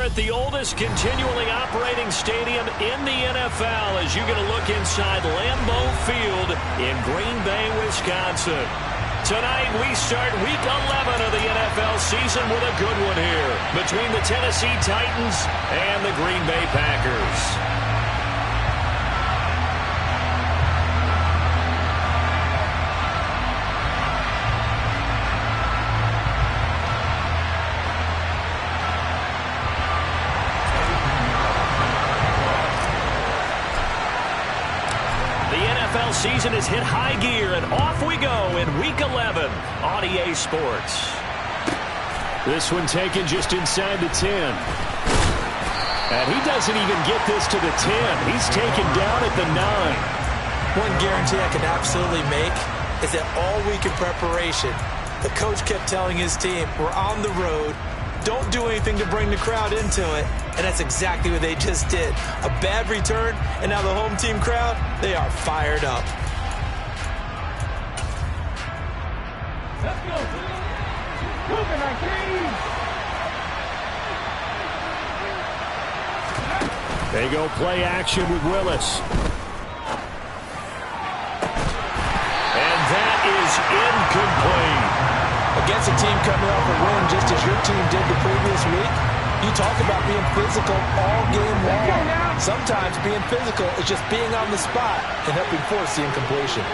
at the oldest continually operating stadium in the NFL as you get a look inside Lambeau Field in Green Bay, Wisconsin. Tonight we start Week 11 of the NFL season with a good one here between the Tennessee Titans and the Green Bay Packers. Season has hit high gear, and off we go in Week 11 on EA Sports. This one taken just inside the 10. And he doesn't even get this to the 10. He's taken down at the 9. One guarantee I can absolutely make is that all week in preparation, the coach kept telling his team, we're on the road, don't do anything to bring the crowd into it. And that's exactly what they just did. A bad return, and now the home team crowd, they are fired up. Let's go. They go play action with Willis. And that is incomplete. Against a team coming off a win just as your team did the previous week, you talk about being physical all game long. Sometimes being physical is just being on the spot and helping force the incompletion.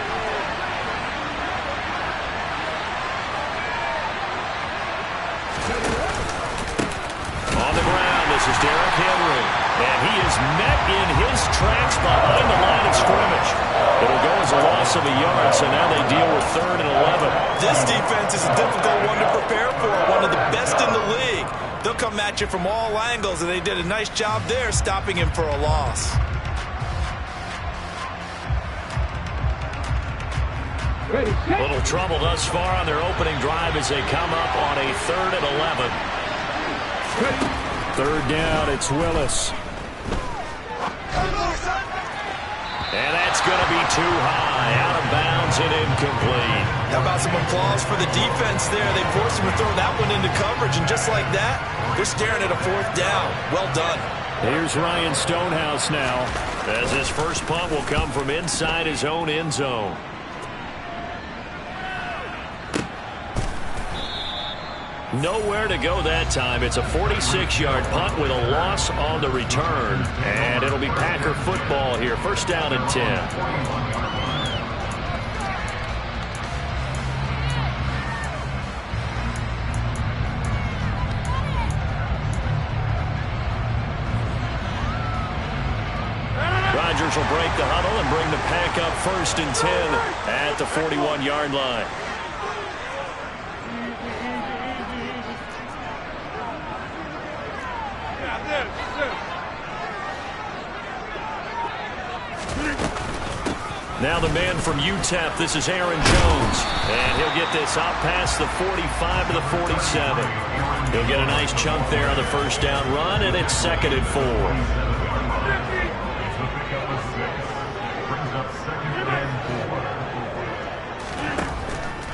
On the ground, this is Derrick Henry. And he is met in his tracks behind the line of scrimmage. It'll go as a loss of a yard, so now they deal with 3rd and 11. This defense is a difficult one to prepare for, one of the best in the league. They'll come at you from all angles, and they did a nice job there stopping him for a loss. Little trouble thus far on their opening drive as they come up on a 3rd and 11. 3rd down, it's Willis. And that's going to be too high, out of bounds and incomplete. How about some applause for the defense there? They forced him to throw that one into coverage, and just like that, they're staring at a 4th down. Well done. Here's Ryan Stonehouse now, as his first punt will come from inside his own end zone. Nowhere to go that time. It's a 46-yard punt with a loss on the return. And it'll be Packer football here. 1st down and 10. Rodgers will break the huddle and bring the Pack up 1st and 10 at the 41-yard line. Now the man from UTEP, this is Aaron Jones. And he'll get this out past the 45 to the 47. He'll get a nice chunk there on the 1st down run, and it's 2nd and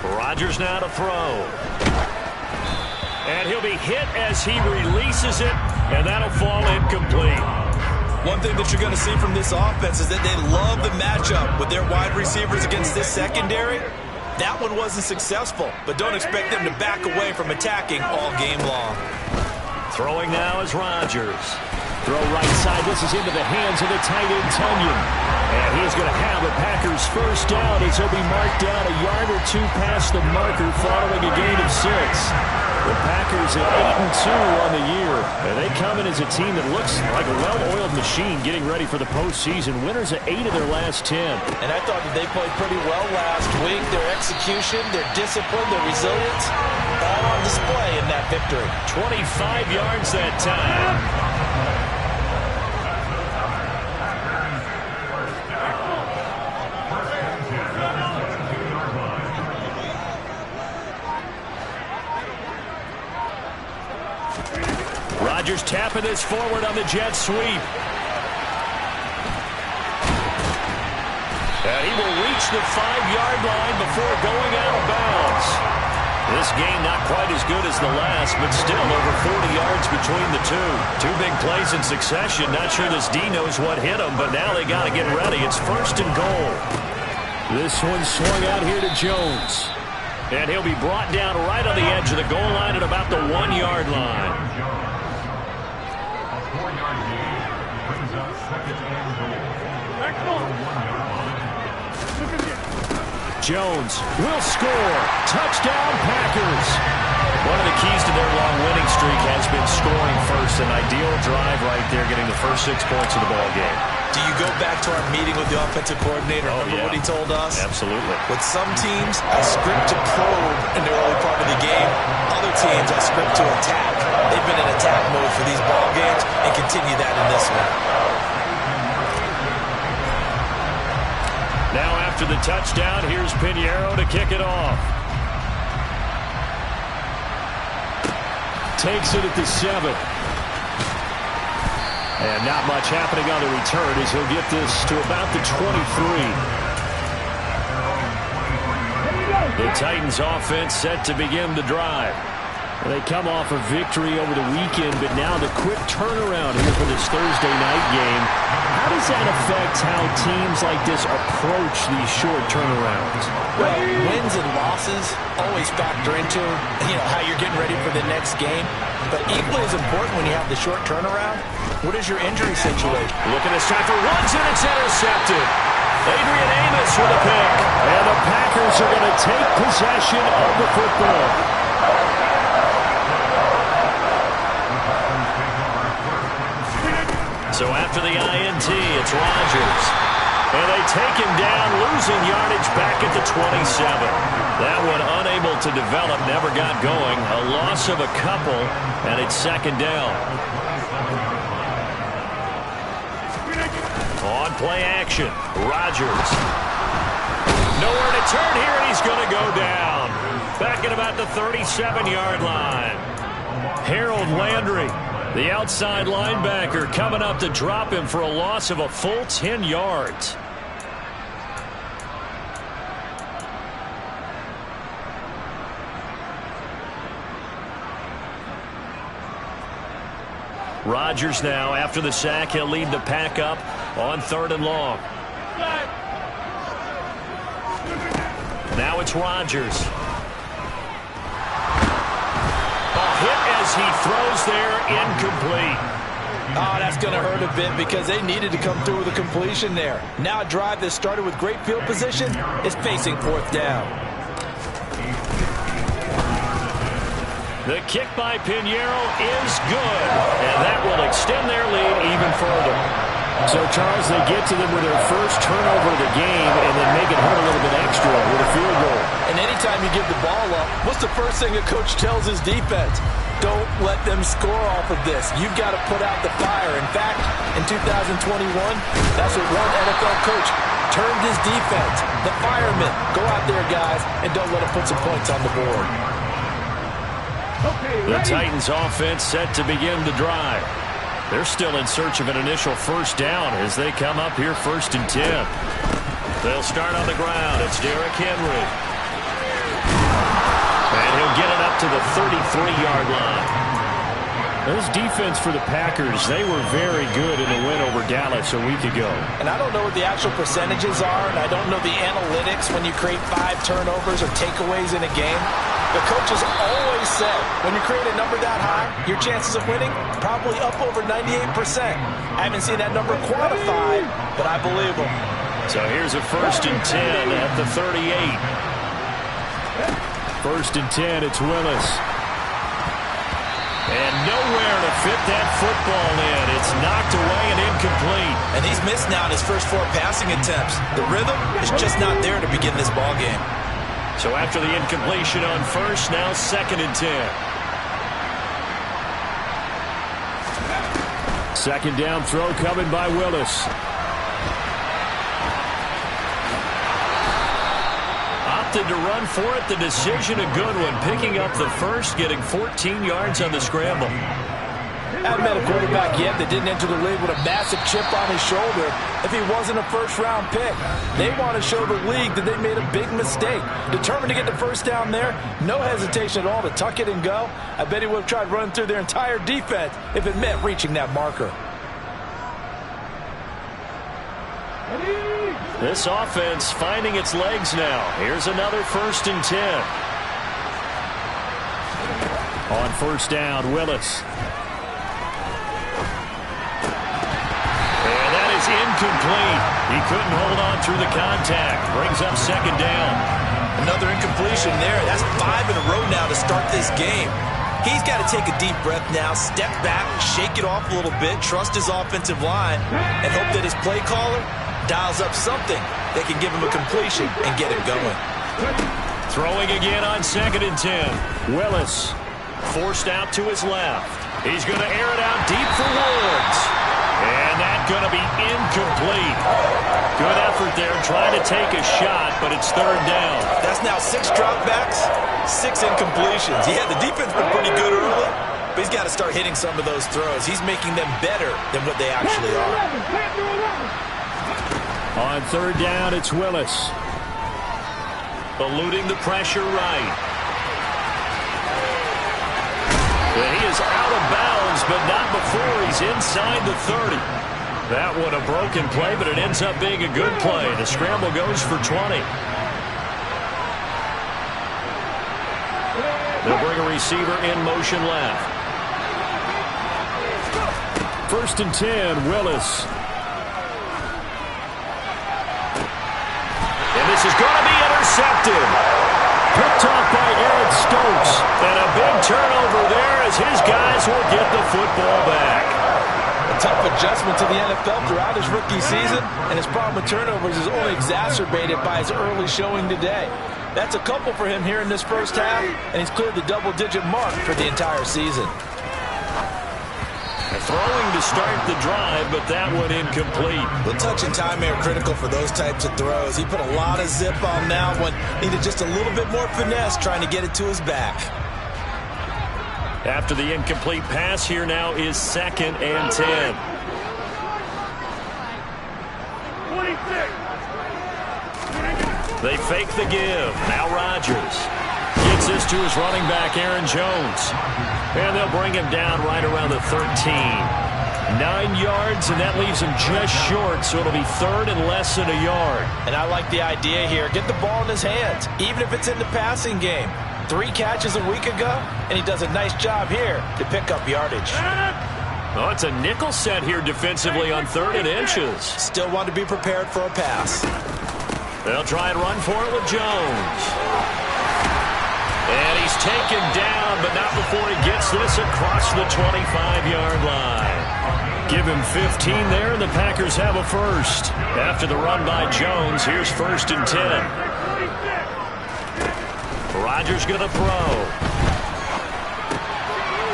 4. Rodgers now to throw. And he'll be hit as he releases it, and that'll fall incomplete. One thing that you're going to see from this offense is that they love the matchup with their wide receivers against this secondary. That one wasn't successful, but don't expect them to back away from attacking all game long. Throwing now is Rodgers. Throw right side. This is into the hands of the tight end, Tunyon. And he's going to have the Packers' 1st down as he'll be marked down a yard or 2 past the marker following a gain of 6. The Packers at 8-2 on the year. And they come in as a team that looks like a well-oiled machine getting ready for the postseason. Winners of 8 of their last 10. And I thought that they played pretty well last week. Their execution, their discipline, their resilience, all on display in that victory. 25 yards that time. Rodgers tapping this forward on the jet sweep. And he will reach the 5-yard line before going out of bounds. This This game not quite as good as the last, but still over 40 yards between the two. Two big plays in succession. Not sure this D knows what hit them, but now they got to get ready. It's first and goal. This one swung out here to Jones. And he'll be brought down right on the edge of the goal line at about the 1-yard line. A 4-yard gain brings up second and goal. Jones will score. Touchdown, Packers. One of the keys to their long winning streak has been scoring first. An ideal drive right there, getting the first 6 points of the ball game. Do you go back to our meeting with the offensive coordinator? Remember what he told us? Absolutely. With some teams, I script to probe in the early part of the game. Other teams, I script to attack. They've been in attack mode for these ball games and continue that in this one. Now after the touchdown, here's Pinheiro to kick it off. Takes it at the 7. And not much happening on the return as he'll get this to about the 23. The Titans offense set to begin the drive. They come off a victory over the weekend, but now the quick turnaround here for this Thursday night game. How does that affect how teams like this approach these short turnarounds? Well, wins and losses always factor into, how you're getting ready for the next game. But equally as important when you have the short turnaround, what is your injury situation? Looking this time for runs, and it's intercepted. Adrian Amos with a pick. And the Packers are going to take possession of the football. So after the INT, it's Rodgers. And they take him down, losing yardage back at the 27. That one unable to develop, never got going. A loss of a couple, and it's second down. On play action, Rodgers. Nowhere to turn here, and he's going to go down. Back at about the 37-yard line. Harold Landry, the outside linebacker, coming up to drop him for a loss of a full 10 yards. Rodgers now, after the sack, he'll lead the pack up on 3rd and long. Now it's Rodgers. Hit as he throws there, incomplete. Oh, that's going to hurt a bit because they needed to come through with a completion there. Now a drive that started with great field position is facing 4th down. The kick by Pinheiro is good, and that will extend their lead even further. So, Charles, they get to them with their first turnover of the game and then make it hurt a little bit extra with a field goal. And anytime you give the ball up, what's the first thing a coach tells his defense? Don't let them score off of this. You've got to put out the fire. In fact, in 2021, that's what one NFL coach termed his defense. The firemen. Go out there, guys, and don't let them put some points on the board. The Titans offense set to begin the drive. They're still in search of an initial first down as they come up here 1st and 10. They'll start on the ground. It's Derrick Henry. And he'll get it up to the 33-yard line. This defense for the Packers, they were very good in the win over Dallas a week ago. And I don't know what the actual percentages are, and I don't know the analytics when you create 5 turnovers or takeaways in a game. The coaches always said, when you create a number that high, your chances of winning probably up over 98%. I haven't seen that number quantified, but I believe them. So here's a 1st and 10 at the 38. 1st and 10, it's Willis. And nowhere to fit that football in. It's knocked away and incomplete. And he's missed now in his first 4 passing attempts. The rhythm is just not there to begin this ball game. So after the incompletion on 1st, now 2nd and 10. 2nd down throw coming by Willis. Opted to run for it. The decision a good one. Picking up the 1st, getting 14 yards on the scramble. Haven't met a quarterback yet that didn't enter the league with a massive chip on his shoulder if he wasn't a first-round pick. They want to show the league that they made a big mistake. Determined to get the first down there, no hesitation at all to tuck it and go. I bet he would have tried running through their entire defense if it meant reaching that marker. This offense finding its legs now. Here's another 1st and 10. On 1st down, Willis. And that is incomplete. He couldn't hold on through the contact. Brings up 2nd down. Another incompletion there. That's 5 in a row now to start this game. He's got to take a deep breath now, step back, shake it off a little bit, trust his offensive line, and hope that his play caller dials up something that can give him a completion and get him going. Throwing again on 2nd and 10. Willis forced out to his left. He's going to air it out deep for Woods. And that's going to be incomplete. Good effort there trying to take a shot, but it's 3rd down. That's now 6 dropbacks, 6 incompletions. Yeah, the defense been pretty good early, but he's got to start hitting some of those throws. He's making them better than what they actually are. On 3rd down, it's Willis. Eluding the pressure right. And he is out of bounds, but not before he's inside the 30. That one a broken play, but it ends up being a good play. The scramble goes for 20. They'll bring a receiver in motion left. 1st and 10, Willis. And this is going to be intercepted. Picked off by Eric Stokes. And a big turnover there as his guys will get the football back. A tough adjustment to the NFL throughout his rookie season, and his problem with turnovers is only exacerbated by his early showing today. That's a couple for him here in this 1st half, and he's cleared the double-digit mark for the entire season. Throwing to start the drive, but that one incomplete. The touch and time are critical for those types of throws. He put a lot of zip on that one. Needed just a little bit more finesse trying to get it to his back. After the incomplete pass, here now is 2nd and 10. 26. They fake the give. Now Rodgers gets this to his running back, Aaron Jones. And they'll bring him down right around the 13. 9 yards, and that leaves him just short, so it'll be 3rd and less than a yard. And I like the idea here. Get the ball in his hands, even if it's in the passing game. 3 catches a week ago, and he does a nice job here to pick up yardage. Oh, it's a nickel set here defensively on 3rd and inches. Still want to be prepared for a pass. They'll try and run for it with Jones. And he's taken down, but not before he gets this across the 25-yard line. Give him 15 there, and the Packers have a first. After the run by Jones, here's 1st and 10. Rodgers going to throw.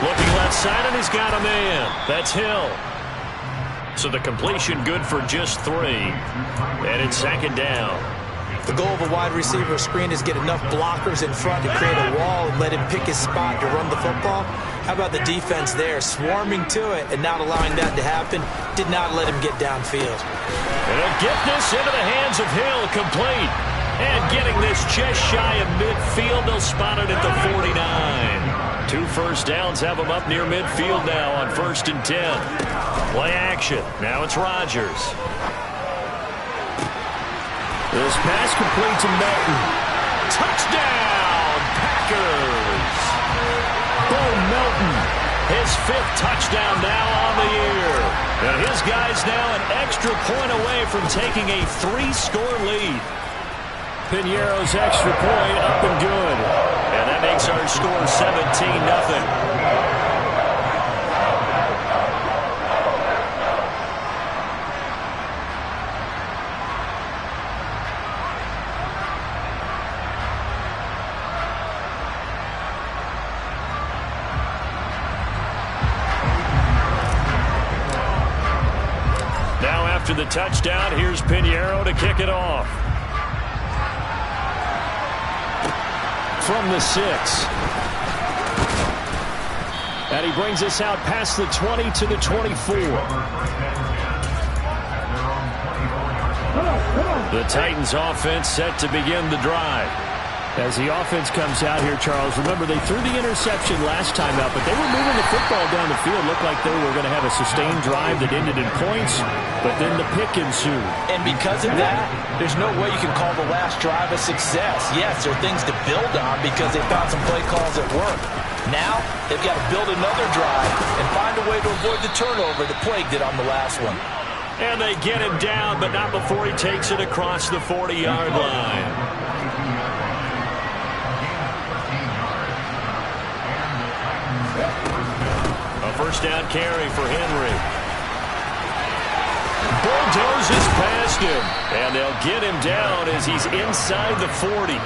Looking left side, and he's got a man. That's Hill. So the completion good for just 3. And it's 2nd down. The goal of a wide receiver screen is get enough blockers in front to create a wall and let him pick his spot to run the football. How about the defense there, swarming to it and not allowing that to happen? Did not let him get downfield. And he'll get this into the hands of Hill, complete. And getting this just shy of midfield, they'll spot it at the 49. 2 first downs have him up near midfield now on 1st and 10. Play action. Now it's Rodgers. This pass complete to Melton. Touchdown, Packers! Bo Melton, his 5th touchdown now on the year. And his guys now an extra point away from taking a 3-score lead. Piñeiro's extra point up and good. And that makes our score 17-0. After the touchdown, here's Piñeiro to kick it off. From the 6. And he brings us out past the 20 to the 24. The Titans offense set to begin the drive. As the offense comes out here, Charles, remember they threw the interception last time out, but they were moving the football down the field. Looked like they were going to have a sustained drive that ended in points, but then the pick ensued. And because of that, there's no way you can call the last drive a success. Yes, there are things to build on because they found some play calls at work. Now, they've got to build another drive and find a way to avoid the turnover that plagued it on the last one. And they get him down, but not before he takes it across the 40-yard line. A first down carry for Henry. Bulldozes past him, and they'll get him down as he's inside the 40.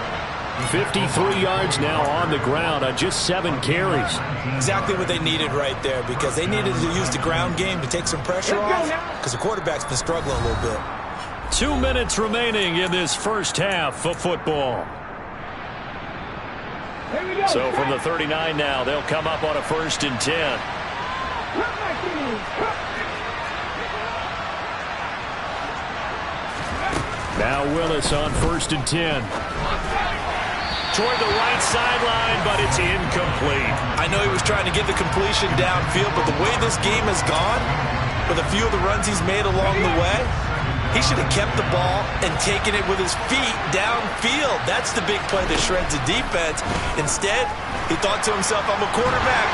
53 yards now on the ground on just 7 carries. Exactly what they needed right there, because they needed to use the ground game to take some pressure off, because the quarterback's been struggling a little bit. 2 minutes remaining in this first half of football. So from the 39 now, they'll come up on a 1st and 10. Now Willis on 1st and 10. Toward the right sideline, but it's incomplete. I know he was trying to get the completion downfield, but the way this game has gone, with a few of the runs he's made along the way, he should have kept the ball and taken it with his feet downfield. That's the big play that shreds the defense. Instead, he thought to himself, I'm a quarterback.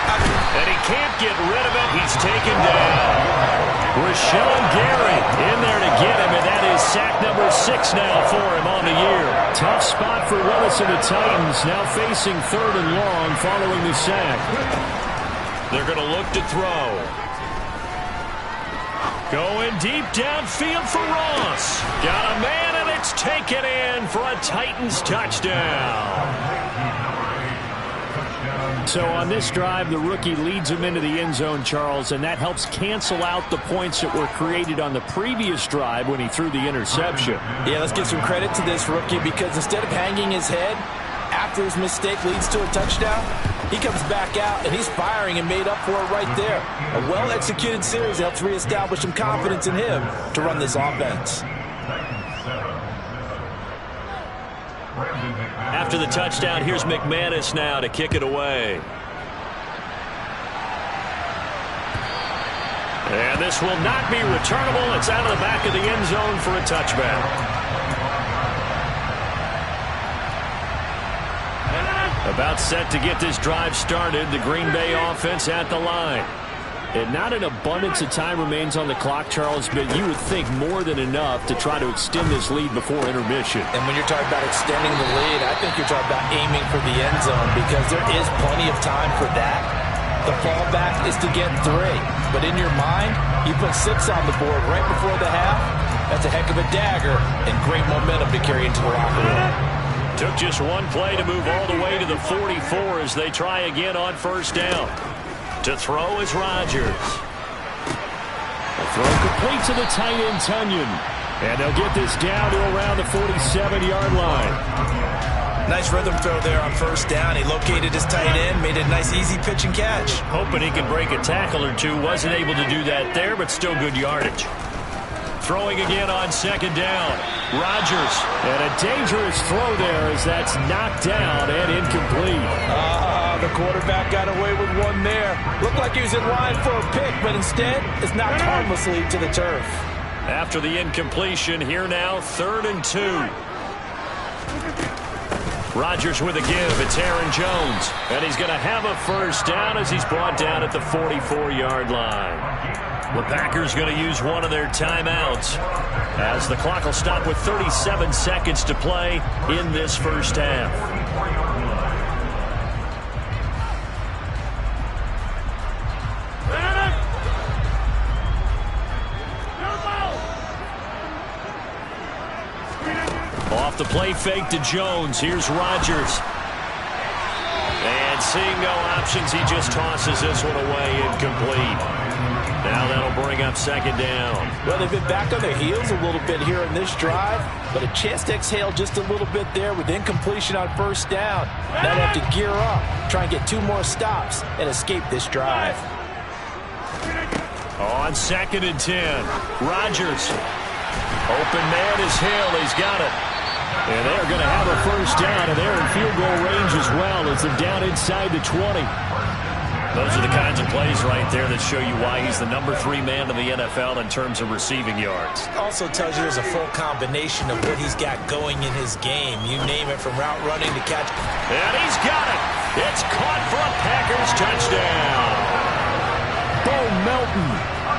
And he can't get rid of it. He's taken down. Rashawn Gary in there to get him, and that is sack number 6 now for him on the year. Tough spot for Willis and the Titans, now facing 3rd and long following the sack. They're going to look to throw. Going deep downfield for Ross. Got a man, and it's taken in for a Titans touchdown. So on this drive, the rookie leads him into the end zone, Charles, and that helps cancel out the points that were created on the previous drive when he threw the interception. Yeah, let's give some credit to this rookie, because instead of hanging his head after his mistake leads to a touchdown, he comes back out and he's firing and made up for it right there. A well-executed series helps reestablish some confidence in him to run this offense. After the touchdown, here's McManus now to kick it away. And this will not be returnable. It's out of the back of the end zone for a touchback. About set to get this drive started, the Green Bay offense at the line. And not an abundance of time remains on the clock, Charles, but you would think more than enough to try to extend this lead before intermission. And when you're talking about extending the lead, I think you're talking about aiming for the end zone, because there is plenty of time for that. The fallback is to get 3. But in your mind, you put 6 on the board right before the half. That's a heck of a dagger and great momentum to carry into the locker room. Took just one play to move all the way to the 44 as they try again on 1st down. To throw is Rodgers. A throw complete to the tight end, Tunyon. And they'll get this down to around the 47-yard line. Nice rhythm throw there on 1st down. He located his tight end, made a nice easy pitch and catch. Hoping he can break a tackle or two. Wasn't able to do that there, but still good yardage. Throwing again on 2nd down. Rodgers. And a dangerous throw there as that's knocked down and incomplete. The quarterback got away with one there. Looked like he was in line for a pick, but instead it's knocked harmlessly to the turf. After the incompletion, here now, 3rd and 2. Rodgers with a give. It's Aaron Jones. And he's going to have a 1st down as he's brought down at the 44-yard line. The Packers going to use one of their timeouts as the clock will stop with 37 seconds to play in this first half. Off the play fake to Jones. Here's Rodgers. And And seeing no options, he just tosses this one away, incomplete. Now that'll bring up second down. Well, they've been back on their heels a little bit here in this drive, but a chance to exhale just a little bit there with incompletion on first down. Now they have to gear up, try and get 2 more stops, and escape this drive. On 2nd and 10, Rodgers. Open man is Hill. He's got it. And they're going to have a first down, and they're in field goal range as well as they're down inside the 20. Those are the kinds of plays right there that show you why he's the number 3 man in the NFL in terms of receiving yards. Also tells you there's a full combination of what he's got going in his game. You name it, from route running to catch. And he's got it. It's caught for a Packers touchdown. Bo Melton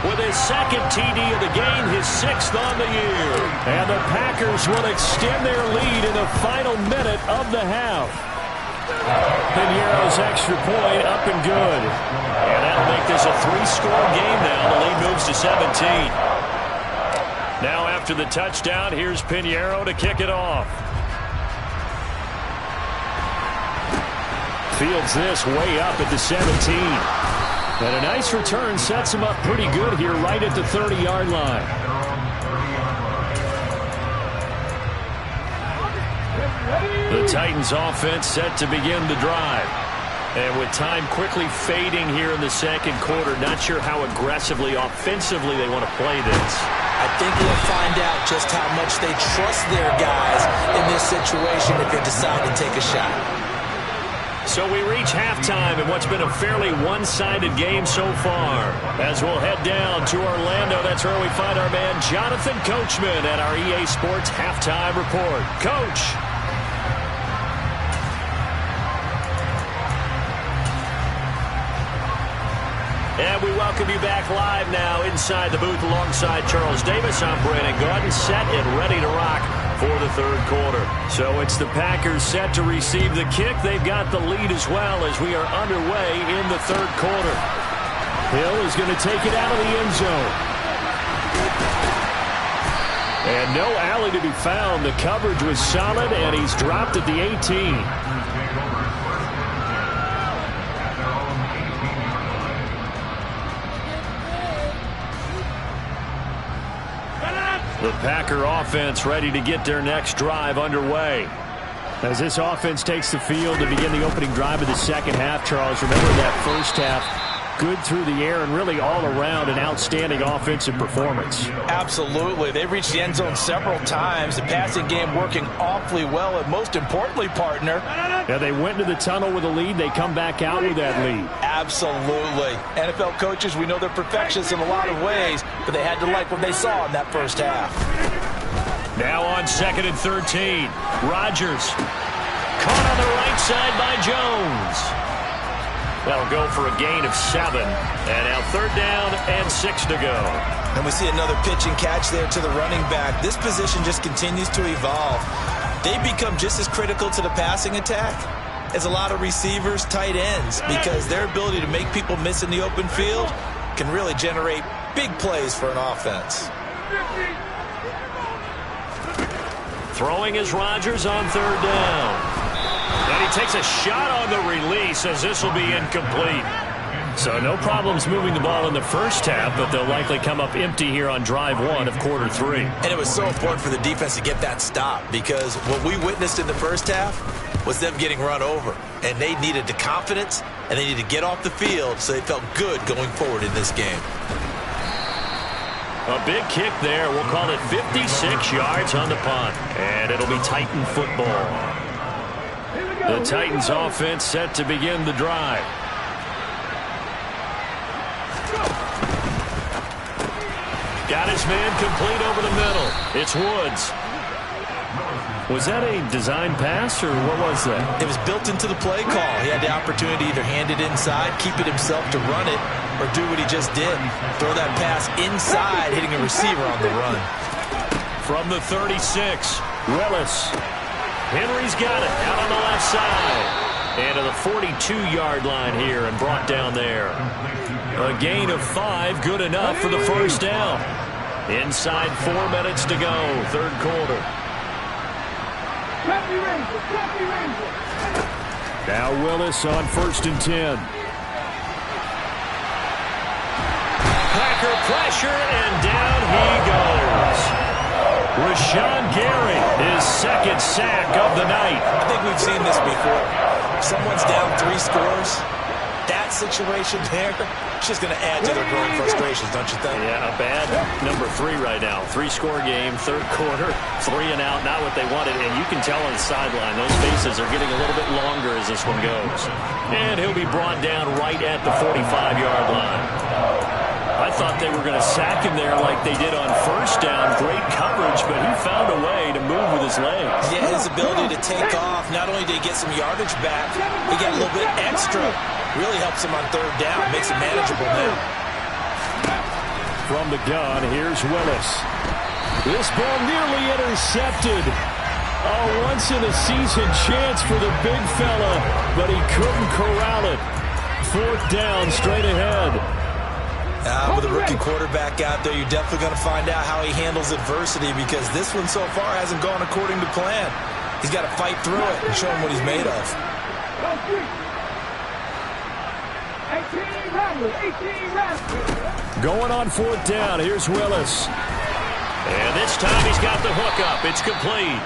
with his 2nd TD of the game, his 6th on the year. And the Packers will extend their lead in the final minute of the half. Piñeiro's extra point up and good. And that'll make this a 3-score game now. The lead moves to 17. Now after the touchdown, here's Piñeiro to kick it off. Fields this way up at the 17. And a nice return sets him up pretty good here right at the 30-yard line. The Titans offense set to begin the drive. And with time quickly fading here in the 2nd quarter, not sure how aggressively, offensively they want to play this. I think we'll find out just how much they trust their guys in this situation if they decide to take a shot. So we reach halftime in what's been a fairly one-sided game so far. As we'll head down to Orlando, that's where we find our man Jonathan Coachman at our EA Sports Halftime Report. Coach. And we welcome you back live now inside the booth alongside Charles Davis. I'm Brandon Gaudin, set and ready to rock for the 3rd quarter. So it's the Packers set to receive the kick. They've got the lead as well as we are underway in the 3rd quarter. Hill is going to take it out of the end zone. And no alley to be found. The coverage was solid, and he's dropped at the 18. The Packer offense ready to get their next drive underway. As this offense takes the field to begin the opening drive of the 2nd half, Charles, remember that first half, good through the air and really all around an outstanding offensive performance. Absolutely. They reached the end zone several times. The passing game working awfully well, and most importantly, partner. Yeah, they went into the tunnel with a lead. They come back out with that lead. Absolutely. NFL coaches, we know they're perfectionists in a lot of ways, but they had to like what they saw in that first half. Now on 2nd and 13. Rodgers caught on the right side by Jones. That'll go for a gain of 7. And now 3rd down and 6 to go. And we see another pitch and catch there to the running back. This position just continues to evolve. They become just as critical to the passing attack as a lot of receivers, tight ends, because their ability to make people miss in the open field can really generate big plays for an offense. Throwing is Rodgers on 3rd down. And he takes a shot on the release as this will be incomplete. So no problems moving the ball in the first half, but they'll likely come up empty here on drive 1 of quarter 3. And it was so important for the defense to get that stop, because what we witnessed in the first half was them getting run over. And they needed the confidence, and they needed to get off the field so they felt good going forward in this game. A big kick there. We'll call it 56 yards on the punt. And it'll be Titan football. The Titans offense set to begin the drive. Got his man complete over the middle. It's Woods. Was that a design pass, or what was that? It was built into the play call. He had the opportunity to either hand it inside, keep it himself to run it, or do what he just did. Throw that pass inside, hitting a receiver on the run. From the 36, Willis. Henry's got it out on the left side. And to the 42-yard line here and brought down there. A gain of 5, good enough for the first down. Inside 4 minutes to go, 3rd quarter. Now Willis on 1st and 10. Packer pressure, and down he goes. Rashawn Gary, his 2nd sack of the night. I think we've seen this before. Someone's down 3 scores. That situation there, it's just going to add to their growing frustrations, don't you think? Yeah, a bad number 3 right now. 3-score game, 3rd quarter, 3 and out, not what they wanted. And you can tell on the sideline, those faces are getting a little bit longer as this one goes. And he'll be brought down right at the 45-yard line. I thought they were going to sack him there like they did on 1st down. Great coverage, but he found a way to move with his legs. Yeah, his ability to take off, not only did he get some yardage back, he got a little bit extra. Really helps him on 3rd down, makes it manageable now. From the gun, here's Willis. This ball nearly intercepted. A once-in-a-season chance for the big fella, but he couldn't corral it. 4th down, straight ahead. With a rookie quarterback out there, you're definitely going to find out how he handles adversity, because this one so far hasn't gone according to plan. He's got to fight through it and show him what he's made of. Going on 4th down, here's Willis. And this time he's got the hook up. It's complete.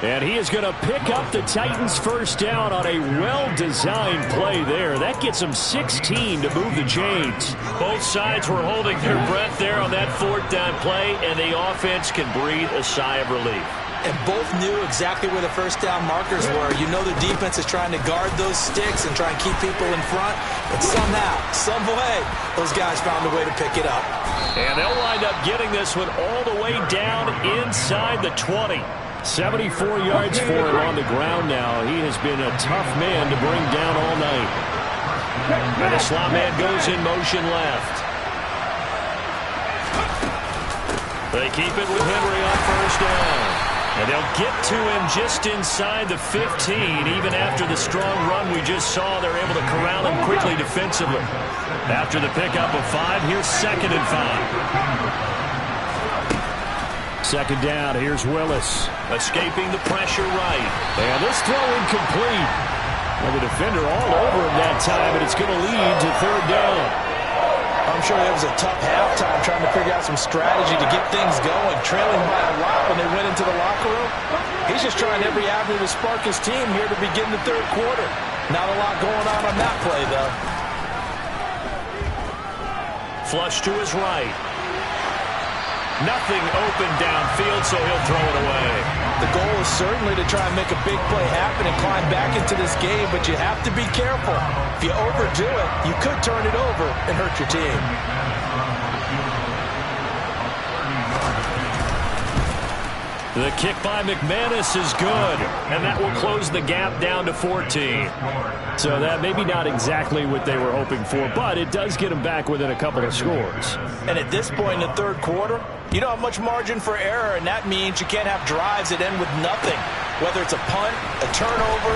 And he is going to pick up the Titans' 1st down on a well-designed play there. That gets him 16 to move the chains. Both sides were holding their breath there on that 4th down play, and the offense can breathe a sigh of relief. And both knew exactly where the 1st down markers were. You know the defense is trying to guard those sticks and try and keep people in front, but somehow, some way, those guys found a way to pick it up. And they'll wind up getting this one all the way down inside the 20. 74 yards for him on the ground now. He has been a tough man to bring down all night. And the slot man goes in motion left. They keep it with Henry on 1st down. And they'll get to him just inside the 15. Even after the strong run we just saw, they're able to corral him quickly defensively. After the pickup of 5, here's 2nd and 5. 2nd down, here's Willis. Escaping the pressure right. And this throw incomplete. Well, the defender all over him that time, and it's going to lead to 3rd down. I'm sure it was a tough halftime trying to figure out some strategy to get things going. Trailing by a lot when they went into the locker room. He's just trying every avenue to spark his team here to begin the 3rd quarter. Not a lot going on that play, though. Flush to his right. Nothing open downfield, so he'll throw it away. The goal is certainly to try and make a big play happen and climb back into this game, but you have to be careful. If you overdo it, you could turn it over and hurt your team. The kick by McManus is good, and that will close the gap down to 14. So that maybe not exactly what they were hoping for, but it does get them back within a couple of scores. And at this point in the 3rd quarter, you don't have much margin for error, and that means you can't have drives that end with nothing. Whether it's a punt, a turnover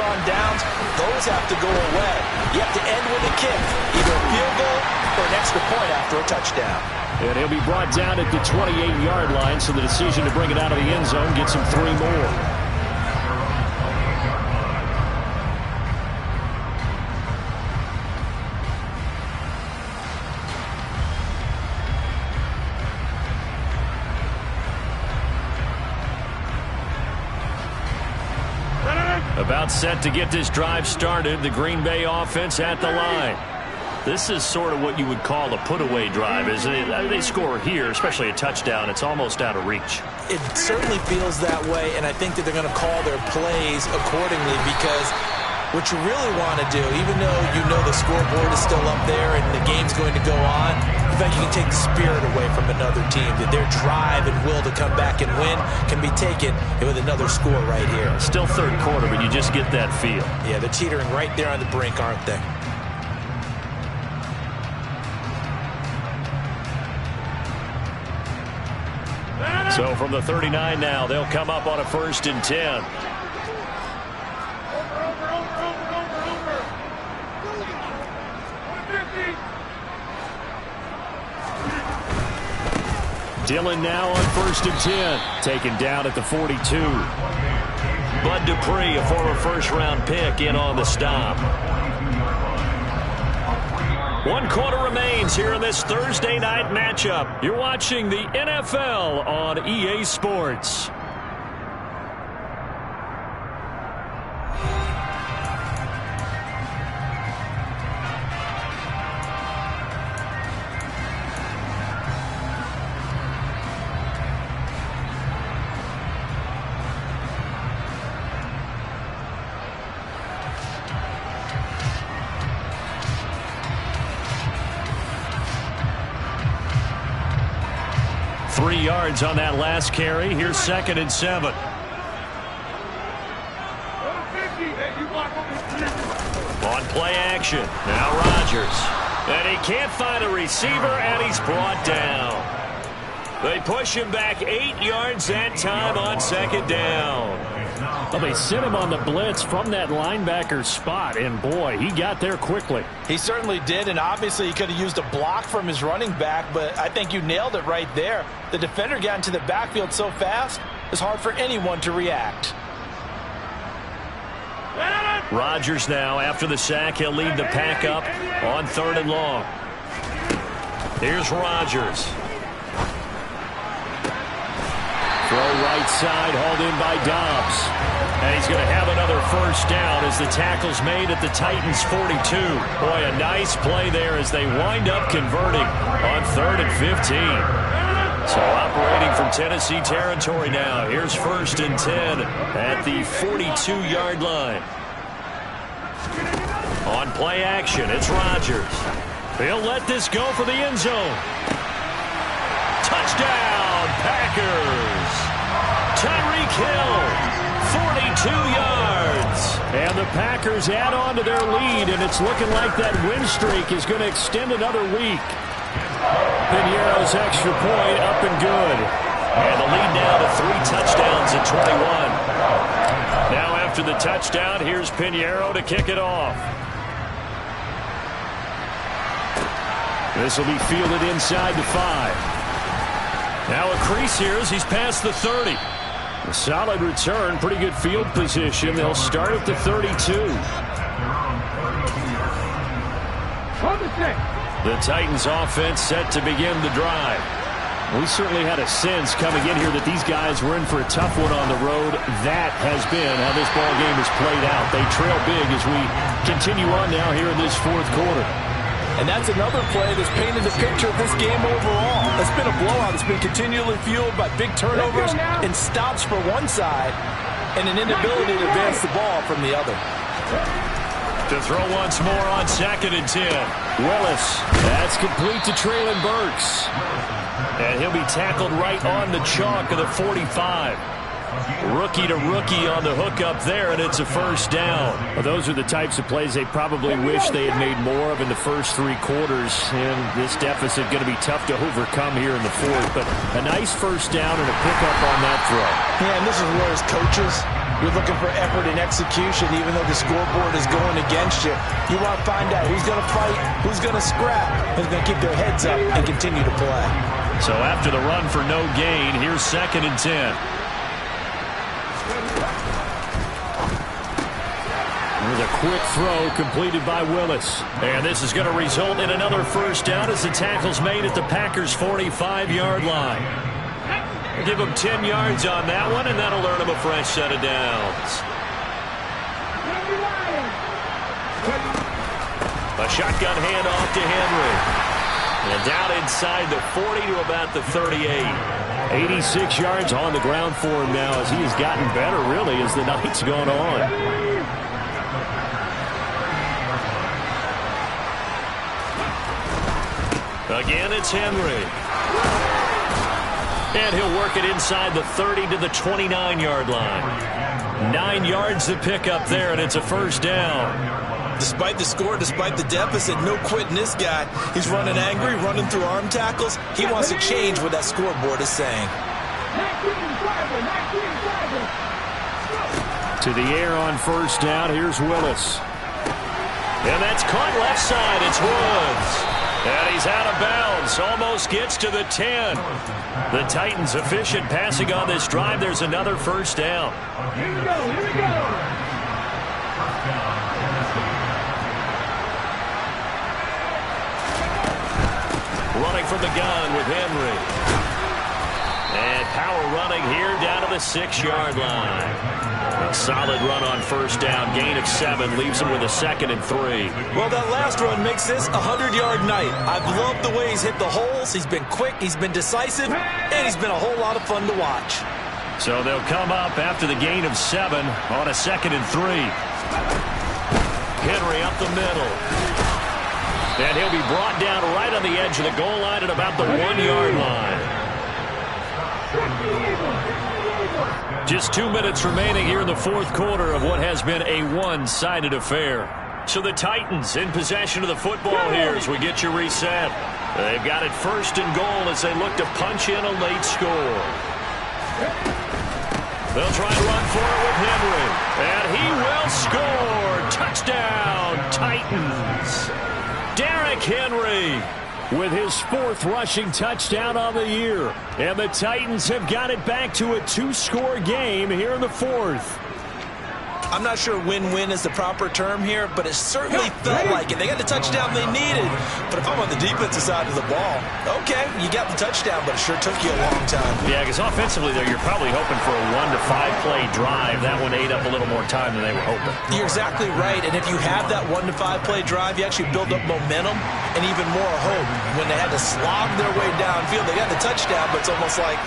on downs, those have to go away. You have to end with a kick, either a field goal or an extra point after a touchdown. And he'll be brought down at the 28-yard line, so the decision to bring it out of the end zone gets him 3 more. About set to get this drive started, the Green Bay offense at the line. This is sort of what you would call a put-away drive, isn't it? They score here, especially a touchdown. It's almost out of reach. It certainly feels that way, and I think that they're going to call their plays accordingly, because what you really want to do, even though you know the scoreboard is still up there and the game's going to go on, in fact, you can take the spirit away from another team, that their drive and will to come back and win can be taken with another score right here. Still 3rd quarter, but you just get that feel. Yeah, they're teetering right there on the brink, aren't they? So from the 39 now, they'll come up on a 1st and 10. Dillon now on 1st and 10. Taken down at the 42. Bud Dupree, a former first-round pick, in on the stop. 1 quarter remains here in this Thursday night matchup. You're watching the NFL on EA Sports. Yards on that last carry. Here's 2nd and 7. On play action. Now Rodgers. And he can't find a receiver, and he's brought down. They push him back 8 yards that time on 2nd down. Well, they sent him on the blitz from that linebacker spot, and boy, he got there quickly. He certainly did, and obviously he could have used a block from his running back, but I think you nailed it right there. The defender got into the backfield so fast, it's hard for anyone to react. Rodgers now, after the sack, he'll lead the pack up on 3rd and long. Here's Rodgers. Throw right side, hauled in by Dobbs. And he's going to have another first down as the tackle's made at the Titans' 42. Boy, a nice play there as they wind up converting on 3rd and 15. So operating from Tennessee territory now. Here's 1st and 10 at the 42-yard line. On play action, it's Rodgers. He'll let this go for the end zone. Touchdown, Packers. Tyreek Hill, 42 yards. And the Packers add on to their lead, and it's looking like that win streak is going to extend another week. Piñeiro's extra point up and good. And the lead now to 3 touchdowns at 21. Now after the touchdown, here's Piñeiro to kick it off. This will be fielded inside the 5. Now a crease here as he's past the 30. A solid return, pretty good field position. They'll start at the 32. The Titans offense set to begin the drive. We certainly had a sense coming in here that these guys were in for a tough one on the road. That has been how this ball game has played out. They trail big as we continue on now here in this 4th quarter. And that's another play that's painted the picture of this game overall. It's been a blowout. It's been continually fueled by big turnovers and stops for one side and an inability to advance the ball from the other. To throw once more on 2nd and 10. Willis. That's complete to Treylon Burks. And he'll be tackled right on the chalk of the 45. Rookie to rookie on the hook up there, and it's a first down. Well, those are the types of plays they probably wish they had made more of in the first 3 quarters. And this deficit going to be tough to overcome here in the 4th. But a nice first down and a pickup on that throw. Yeah, and this is where as coaches, you're looking for effort and execution, even though the scoreboard is going against you. You want to find out who's going to fight, who's going to scrap, who's going to keep their heads up and continue to play. So after the run for no gain, here's 2nd and 10. With a quick throw completed by Willis. And this is going to result in another first down as the tackle's made at the Packers' 45-yard line. Give them 10 yards on that one, and that'll earn them a fresh set of downs. A shotgun handoff to Henry. And down inside the 40 to about the 38. 86 yards on the ground for him now as he has gotten better, really, as the night's gone on. Again, it's Henry. And he'll work it inside the 30 to the 29-yard line. 9 yards to pick up there, and it's a first down. Despite the score, despite the deficit, no quitting this guy. He's running angry, running through arm tackles. He wants to change what that scoreboard is saying. To the air on first down, here's Willis. And that's caught left side, it's Woods. And he's out of bounds. Almost gets to the 10. The Titans efficient passing on this drive. There's another first down. Here we go. First down, Tennessee. Running from the gun with Henry. And power running here down to the 6-yard line. A solid run on first down. Gain of 7 leaves him with a 2nd and 3. Well, that last run makes this a 100-yard night. I've loved the way he's hit the holes. He's been quick, he's been decisive, and he's been a whole lot of fun to watch. So they'll come up after the gain of 7 on a 2nd and 3. Henry up the middle. And he'll be brought down right on the edge of the goal line at about the 1-yard line. Just 2 minutes remaining here in the fourth quarter of what has been a one-sided affair. So the Titans in possession of the football here as we get you reset. They've got it first and goal as they look to punch in a late score. They'll try to run for it with Henry. And he will score. Touchdown, Titans. Derrick Henry with his 4th rushing touchdown on the year. And the Titans have got it back to a 2-score game here in the 4th. I'm not sure win-win is the proper term here, but it certainly felt like it. They got the touchdown they needed. But if I'm on the defensive side of the ball, okay, you got the touchdown, but it sure took you a long time. Yeah, because offensively, there, you're probably hoping for a 1 to 5 play drive. That one ate up a little more time than they were hoping. You're exactly right. And if you have that 1 to 5 play drive, you actually build up momentum and even more hope. When they had to slog their way downfield, they got the touchdown, but it's almost like,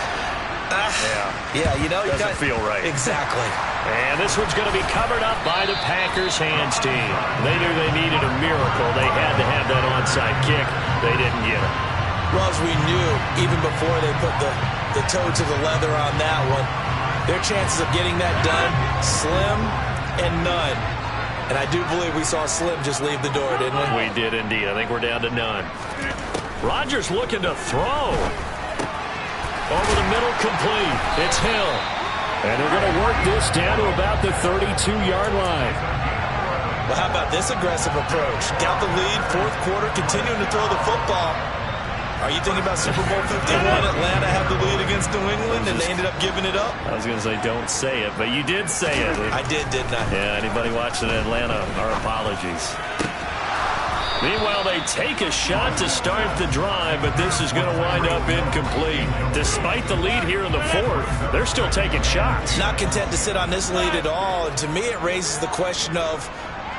yeah, you know, doesn't feel right. Exactly. And this one's going to be covered up by the Packers hands team. They knew they needed a miracle. They had to have that onside kick. They didn't get it. Well, as we knew, even before they put the toe to the leather on that one, their chances of getting that done, slim and none. And I do believe we saw Slim just leave the door, didn't we? We did indeed. I think we're down to none. Rodgers looking to throw. Over the middle, complete. It's Hill. And they're going to work this down to about the 32-yard line. Well, how about this aggressive approach? Got the lead, fourth quarter, continuing to throw the football. Are you thinking about Super Bowl 51? Atlanta had the lead against New England, and they ended up giving it up? I was going to say don't say it, but you did say it. I did, didn't I? Yeah, anybody watching Atlanta, our apologies. Meanwhile, they take a shot to start the drive, but this is going to wind up incomplete. Despite the lead here in the fourth, they're still taking shots. Not content to sit on this lead at all, and to me it raises the question of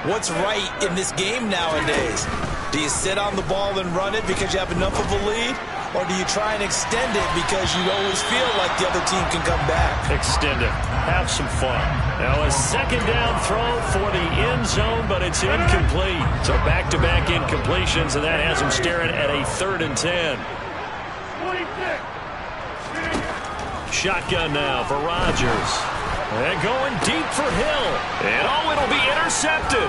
what's right in this game nowadays. Do you sit on the ball and run it because you have enough of a lead? Or do you try and extend it because you always feel like the other team can come back? Extend it. Have some fun. Now a second down throw for the end zone, but it's incomplete. So back-to-back incompletions, and that has them staring at a 3rd and 10. Shotgun now for Rodgers. And going deep for Hill. And it'll be intercepted.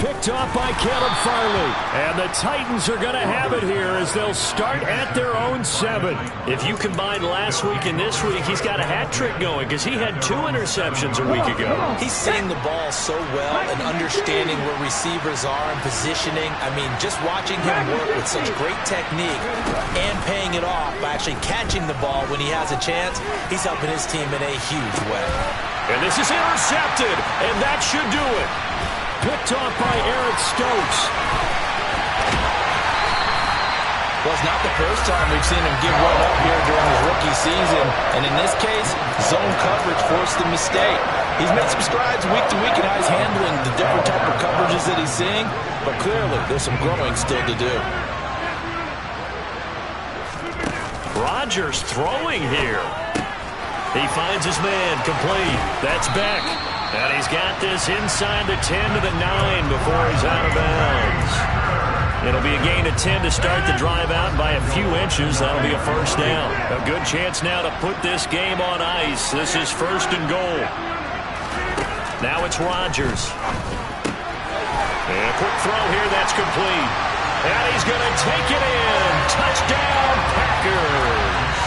Picked off by Caleb Farley. And the Titans are going to have it here as they'll start at their own 7. If you combine last week and this week, he's got a hat trick going because he had 2 interceptions a week ago. He's seeing the ball so well and understanding where receivers are and positioning. I mean, just watching him work with such great technique and paying it off by actually catching the ball when he has a chance, he's helping his team in a huge way. And this is intercepted, and that should do it. Picked off by Eric Stokes. Well, it's not the first time we've seen him give one up here during his rookie season. And in this case, zone coverage forced the mistake. He's made some strides week to week in how he's handling the different type of coverages that he's seeing. But clearly, there's some growing still to do. Rodgers throwing here. He finds his man, complete. That's Beck. And he's got this inside the 10 to the 9 before he's out of bounds. It'll be a gain of 10 to start the drive out by a few inches. That'll be a first down. A good chance now to put this game on ice. This is 1st and goal. Now it's Rodgers. And a quick throw here, that's complete. And he's going to take it in. Touchdown, Packers.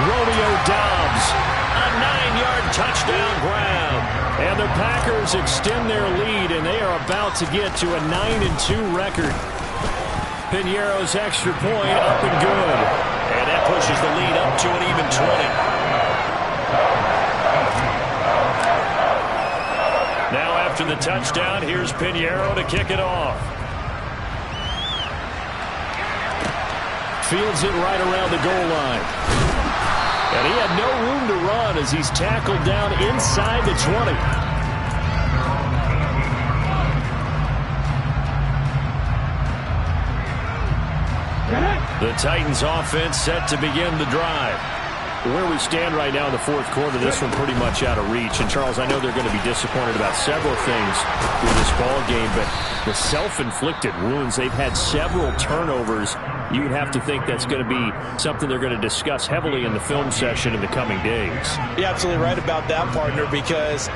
Romeo Doubs, a 9-yard touchdown grab. And the Packers extend their lead, and they are about to get to a 9-2 record. Piñeiro's extra point up and good. And that pushes the lead up to an even 20. Now after the touchdown, here's Piñeiro to kick it off. Fields it right around the goal line. And he had no room to run as he's tackled down inside the 20. The Titans offense set to begin the drive. Where we stand right now in the fourth quarter, this one pretty much out of reach. And, Charles, I know they're going to be disappointed about several things with this ball game, but the self-inflicted wounds, they've had several turnovers. You would have to think that's going to be something they're going to discuss heavily in the film session in the coming days. You're absolutely right about that, partner, because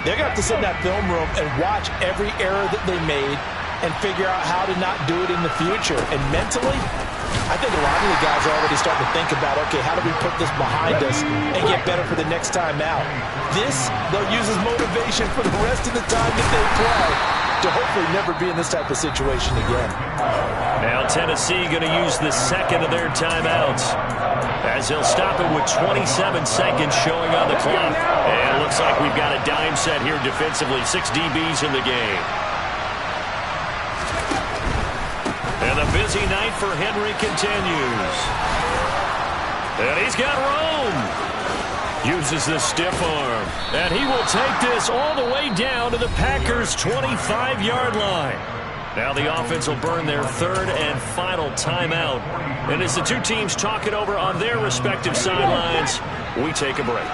they're going to have to sit in that film room and watch every error that they made and figure out how to not do it in the future. And mentally, I think a lot of the guys are already starting to think about, okay, how do we put this behind us and get better for the next time out? This, they'll use as motivation for the rest of the time that they play to hopefully never be in this type of situation again. Now Tennessee going to use the second of their timeouts as they'll stop it with 27 seconds showing on the clock. And it looks like we've got a dime set here defensively. 6 DBs in the game. And the busy night for Henry continues. And he's got Rome. Uses the stiff arm. And he will take this all the way down to the Packers' 25-yard line. Now the offense will burn their third and final timeout. And as the two teams talk it over on their respective sidelines, we take a break.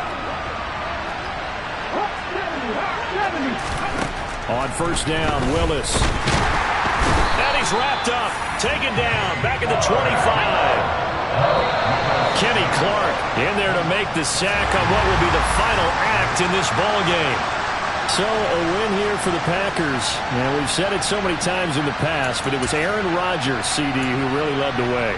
On first down, Willis. And he's wrapped up, taken down, back at the 25. Kenny Clark in there to make the sack on what will be the final act in this ball game. So a win here for the Packers. And we've said it so many times in the past, but it was Aaron Rodgers, CD, who really led the way.